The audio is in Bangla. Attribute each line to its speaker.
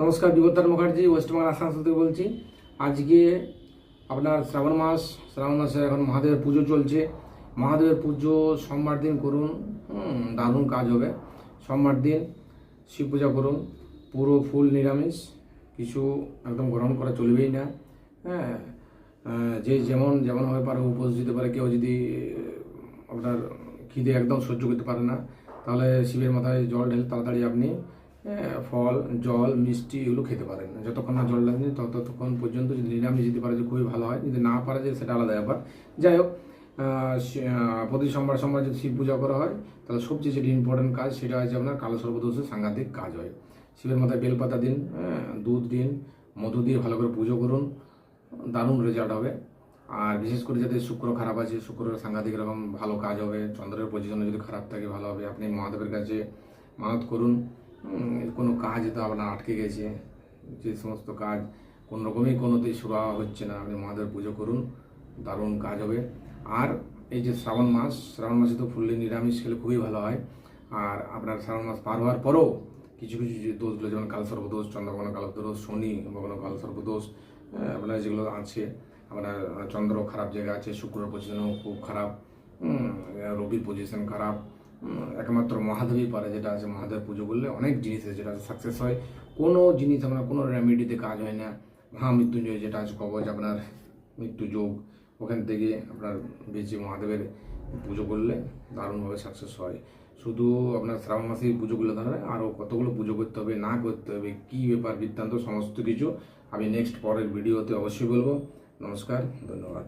Speaker 1: নমস্কার, বিবর্তন মুখার্জি ওয়েস্ট বেঙ্গল আসানসোল থেকে বলছি। আজকে আপনার শ্রাবণ মাসে এখন মহাদেবের পুজো চলছে। মহাদেবের পুজো সোমবার দিন করুন, দারুণ কাজ হবে। সোমবার দিন শিব পূজা করুন, পুরো ফুল নিরামিষ, কিছু একদম গ্রহণ করা চলবেই না। হ্যাঁ, যে যেমন যেমন হয়ে পারে উপোস দিতে পারে। কেউ যদি আপনার খিদে একদম সহ্য করতে পারে না, তাহলে শিবের মাথায় জল ঢেলে তাড়াতাড়ি আপনি ফল, জল, মিষ্টি এগুলো খেতে পারেন। যতক্ষণ না জল ঢালেন ততক্ষণ পর্যন্ত যদি নিরামিষ দিতে পারে যে খুবই ভালো হয়, যদি না পারে যে সেটা আলাদা ব্যাপার। যাই হোক, প্রতি সোমবার যদি শিব পূজা করা হয়, তাহলে সবচেয়ে যেটি ইম্পর্টেন্ট কাজ সেটা হচ্ছে আপনার কালো সর্বদোষের সাংঘাতিক কাজ হয়। শিবের মাথায় বেলপাতা দিন, দুধ দিন, মধু দিয়ে ভালো করে পুজো করুন, দারুণ রেজাল্ট হবে। আর বিশেষ করে যাদের শুক্র খারাপ আছে, শুক্রের সাংঘাতিক রকম ভালো কাজ হবে। চন্দ্রের পজিশনে যদি খারাপ থাকে ভালো হবে। আপনি মহাদেবের কাছে মানত করুন, কোনো কাজ তো আপনার আটকে গেছে, যে সমস্ত কাজ কোনো রকমই কোনোতেই শুরু হচ্ছে না, আপনি মহাদেবের পুজো করুন, দারুণ কাজ হবে। আর এই যে শ্রাবণ মাসে তো ফুললি নিরামিষ খেলে খুবই ভালো হয়। আর আপনার শ্রাবণ মাস পার হওয়ার পরেও কিছু কিছু যে দোষগুলো, যেমন কালসর্পদোষ, চন্দ্রগ্রহণ কালসর্পদোষ, শনি ভগবান কালসর্পদোষ, আপনার যেগুলো আছে, আপনার চন্দ্র খারাপ জায়গা আছে, শুক্রের পজিশনও খুব খারাপ, রবির পজিশন খারাপ। একমাত্র মহাদেবই পারে, যেটা আছে মহাদেব পুজো করলে অনেক জিনিস আছে যেটা সাকসেস হয়। কোনো জিনিস আপনার কোনো রেমেডিতে কাজ হয় না। মহামৃত্যুঞ্জয় যেটা আছে কবচ, আপনার মৃত্যু যোগ, ওখান থেকে আপনার বেঁচে মহাদেবের পুজো করলে দারুণভাবে সাকসেস হয়। শুধু আপনার শ্রাবণ মাসেই পুজো করলে তাহলে আরও কতগুলো পুজো করতে হবে, না করতে হবে, কী ব্যাপার বৃত্তান্ত সমস্ত কিছু আমি নেক্সট পরের ভিডিওতে অবশ্যই বলবো। নমস্কার, ধন্যবাদ।